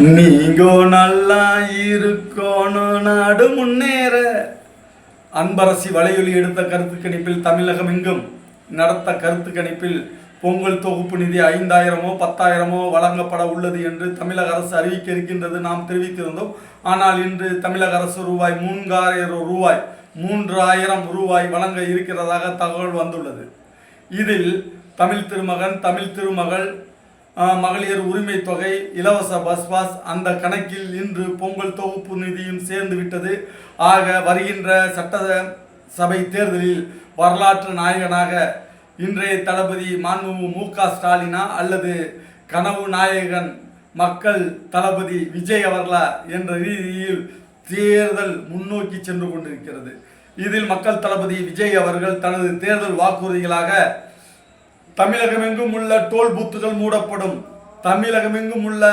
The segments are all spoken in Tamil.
நீங்கோ நல்லா இருக்கணும் நாடு முன்னேற. அன்பரசி வலையொலி எடுத்த கருத்து கணிப்பில் தமிழகம் எங்கும் நடத்த கருத்து கணிப்பில் பொங்கல் தொகுப்பு நிதி 5000 10,000 வழங்கப்பட உள்ளது என்று தமிழக அரசு அறிவிக்க இருக்கின்றது நாம் தெரிவித்திருந்தோம். ஆனால் இன்று தமிழக அரசு ரூபாய் 3000 ரூபாய் வழங்க இருக்கிறதாக தகவல் வந்துள்ளது. இதில் தமிழ் திருமகன், தமிழ் திருமகள், மகளிர் உரிமை தொகை, இலவச பஸ் பாஸ் அந்த கணக்கில் இன்று பொங்கல் தொகுப்பு நிதியும் சேர்ந்து விட்டது. ஆக வருகின்ற சட்டசபை தேர்தலில் வரலாற்று நாயகனாக இன்றைய தளபதி மாண்புமிகு மு.க. ஸ்டாலினா அல்லது கனவு நாயகன் மக்கள் தளபதி விஜய் அவர்களா என்ற ரீதியில் தேர்தல் முன்னோக்கி சென்று கொண்டிருக்கிறது. இதில் மக்கள் தளபதி விஜய் அவர்கள் தனது தேர்தல் வாக்குறுதிகளாக தமிழகமெங்கும் உள்ள டோல் பூத்துகள் மூடப்படும், தமிழகமெங்கும் உள்ள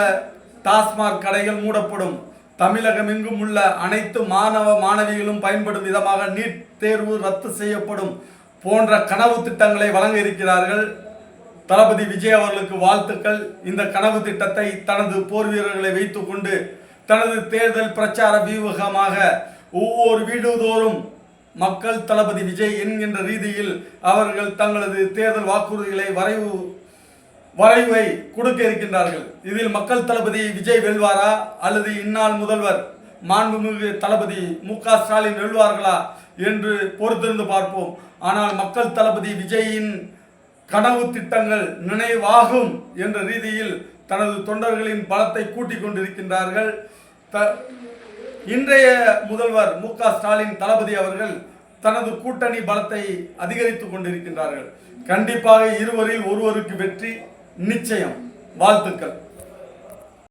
டாஸ்மாக் கடைகள் மூடப்படும், தமிழகமெங்கும் உள்ள அனைத்து மாணவ மாணவிகளும் பயன்படும் விதமாக நீட் தேர்வு ரத்து செய்யப்படும் போன்ற கனவு திட்டங்களை வழங்க இருக்கிறார்கள். தளபதி விஜய் அவர்களுக்கு வாழ்த்துக்கள். இந்த கனவு திட்டத்தை தனது போர் வீரர்களை வைத்துக் கொண்டு தனது தேர்தல் பிரச்சார வியூகமாக ஒவ்வொரு வீடுதோறும் மக்கள் தளபதி விஜய் என்கின்ற ரீதியில் அவர்கள் தங்களது தேர்தல் வாக்குறுதிகளை வரைவை கொடுக்க இருக்கின்றார்கள். இதில் மக்கள் தளபதி விஜய் வெல்வாரா அல்லது இந்நாள் முதல்வர் மாண்புமிகு தளபதி மு.க. ஸ்டாலின் வெல்வார்களா என்று பொறுத்திருந்து பார்ப்போம். ஆனால் மக்கள் தளபதி விஜயின் கனவு திட்டங்கள் நினைவாகும் என்ற ரீதியில் தனது தொண்டர்களின் பலத்தை கூட்டிக் கொண்டிருக்கின்றார்கள். இன்றைய முதல்வர் மு.க. ஸ்டாலின் தளபதி அவர்கள் தனது கூட்டணி பலத்தை அதிகரித்துக் கொண்டிருக்கின்றார்கள். கண்டிப்பாக இருவரில் ஒருவருக்கு வெற்றி நிச்சயம். வாழ்த்துக்கள்.